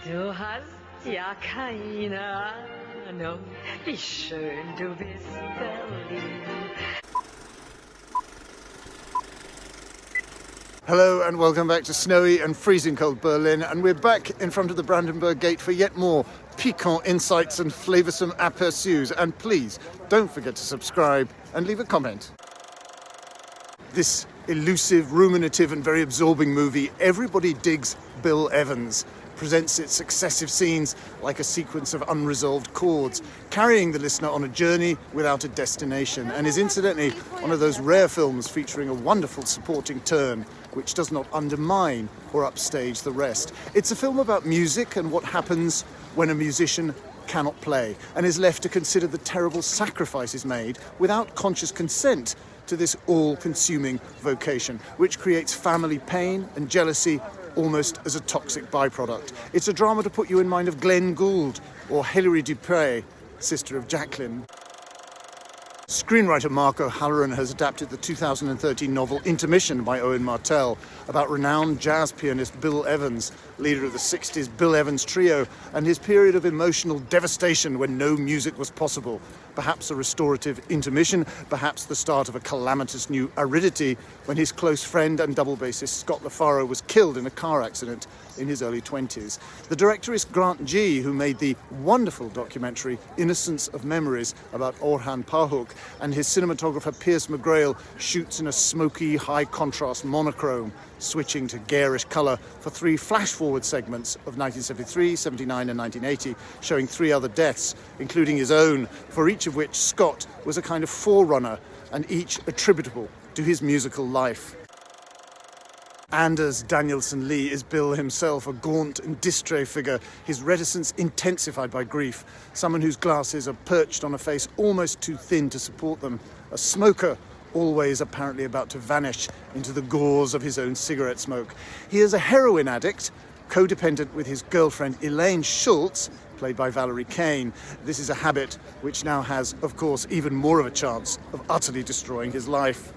Du hast ja keine Ahnung, wie schön du bist, Berlin. Hello and welcome back to snowy and freezing cold Berlin, and we're back in front of the Brandenburg Gate for yet more piquant insights and flavoursome aperçus. And please don't forget to subscribe and leave a comment. This elusive, ruminative and very absorbing movie, Everybody Digs Bill Evans, presents its successive scenes like a sequence of unresolved chords, carrying the listener on a journey without a destination, and is incidentally one of those rare films featuring a wonderful supporting turn which does not undermine or upstage the rest. It's a film about music and what happens when a musician cannot play and is left to consider the terrible sacrifices made without conscious consent to this all-consuming vocation, which creates family pain and jealousy almost as a toxic byproduct. It's a drama to put you in mind of Glenn Gould or Hilary Dupré, sister of Jacqueline. Screenwriter Mark O'Halloran has adapted the 2013 novel Intermission by Owen Martell about renowned jazz pianist Bill Evans, leader of the 60s Bill Evans Trio, and his period of emotional devastation when no music was possible. Perhaps a restorative intermission, perhaps the start of a calamitous new aridity when his close friend and double bassist Scott LaFaro was killed in a car accident in his early 20s. The director is Grant Gee, who made the wonderful documentary Innocence of Memories about Orhan Pamuk, and his cinematographer Piers McGrail shoots in a smoky, high-contrast monochrome, switching to garish colour for 3 flash-forward segments of 1973, 79 and 1980, showing 3 other deaths, including his own, for each of which Scott was a kind of forerunner, and each attributable to his musical life. Anders Danielson Lee is Bill himself, a gaunt and distrait figure, his reticence intensified by grief, someone whose glasses are perched on a face almost too thin to support them, a smoker always apparently about to vanish into the gauze of his own cigarette smoke. He is a heroin addict, codependent with his girlfriend Elaine Schultz, played by Valerie Kane. This is a habit which now has, of course, even more of a chance of utterly destroying his life.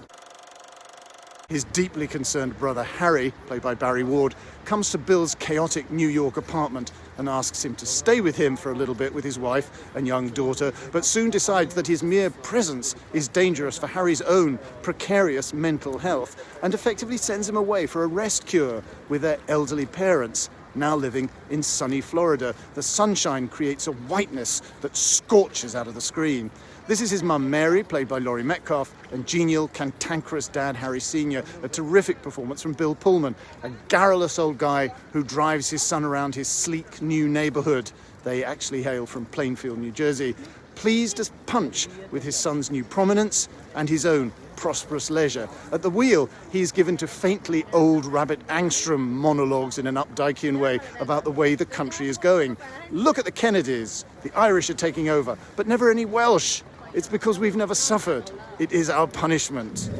His deeply concerned brother Harry, played by Barry Ward, comes to Bill's chaotic New York apartment and asks him to stay with him for a little bit with his wife and young daughter, but soon decides that his mere presence is dangerous for Harry's own precarious mental health and effectively sends him away for a rest cure with their elderly parents, now living in sunny Florida. The sunshine creates a whiteness that scorches out of the screen. This is his mum Mary, played by Laurie Metcalf, and genial, cantankerous dad Harry Sr., a terrific performance from Bill Pullman, a garrulous old guy who drives his son around his sleek new neighborhood. They actually hail from Plainfield, New Jersey, pleased as punch with his son's new prominence and his own prosperous leisure. At the wheel, he's given to faintly old Rabbit Angstrom monologues in an Updikean way about the way the country is going. Look at the Kennedys. The Irish are taking over, but never any Welsh. It's because we've never suffered. It is our punishment.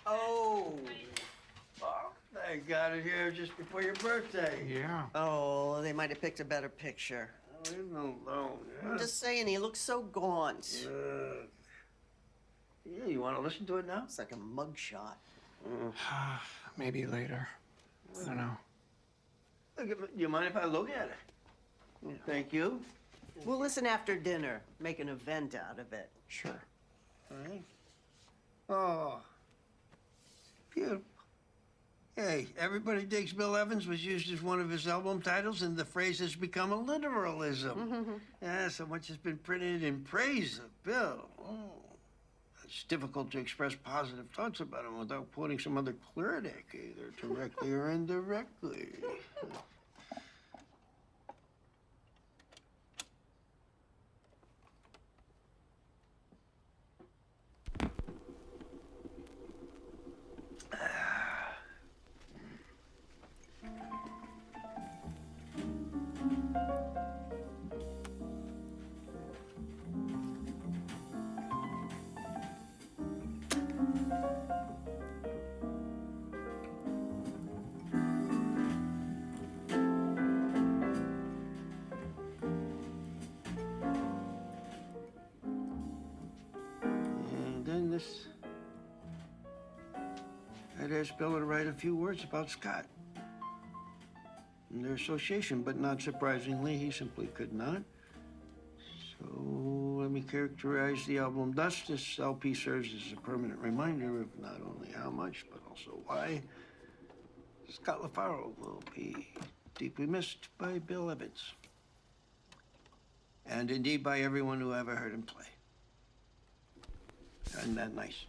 Oh, they got it here just before your birthday. Yeah. Oh, they might have picked a better picture. Oh, leave him alone. I'm just saying, he looks so gaunt. Yeah, you want to listen to it now? It's like a mugshot. Maybe later. I don't know. Do you mind if I look at it? Yeah. Thank you. We'll listen after dinner. Make an event out of it. Sure. All right. Oh, beautiful. Hey, Everybody Digs Bill Evans was used as one of his album titles, and the phrase has become a literalism. Yeah, so much has been printed in praise of Bill. Oh. It's difficult to express positive thoughts about him without quoting some other critic, either directly or indirectly. honest, I'd ask Bill to write a few words about Scott and their association, but not surprisingly, he simply could not. So let me characterize the album thus. This LP serves as a permanent reminder of not only how much, but also why Scott LaFaro will be deeply missed by Bill Evans. And indeed by everyone who ever heard him play. Isn't that nice?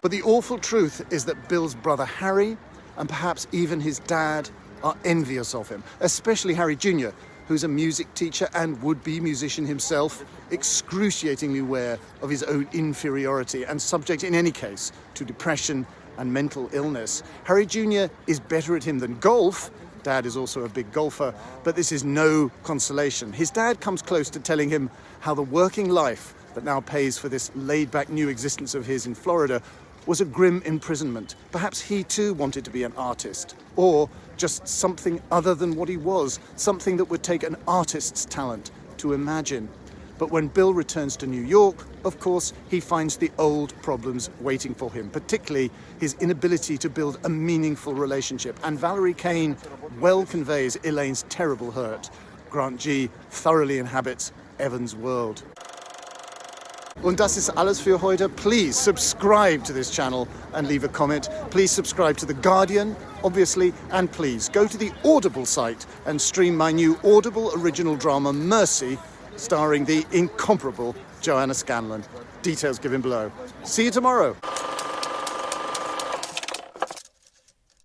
But the awful truth is that Bill's brother Harry, and perhaps even his dad, are envious of him, especially Harry Jr., who's a music teacher and would-be musician himself, excruciatingly aware of his own inferiority and subject in any case to depression and mental illness. Harry Jr. is better at him than golf. Dad is also a big golfer, but this is no consolation. His dad comes close to telling him how the working life that now pays for this laid-back new existence of his in Florida was a grim imprisonment. Perhaps he too wanted to be an artist, or just something other than what he was, something that would take an artist's talent to imagine. But when Bill returns to New York, of course, he finds the old problems waiting for him, particularly his inability to build a meaningful relationship. And Valerie Kane well conveys Elaine's terrible hurt. Grant G. thoroughly inhabits Evans' world. Und das ist alles für heute. Please subscribe to this channel and leave a comment. Please subscribe to The Guardian, obviously, and please go to the Audible site and stream my new Audible original drama Mercy, starring the incomparable Joanna Scanlon. Details given below. See you tomorrow.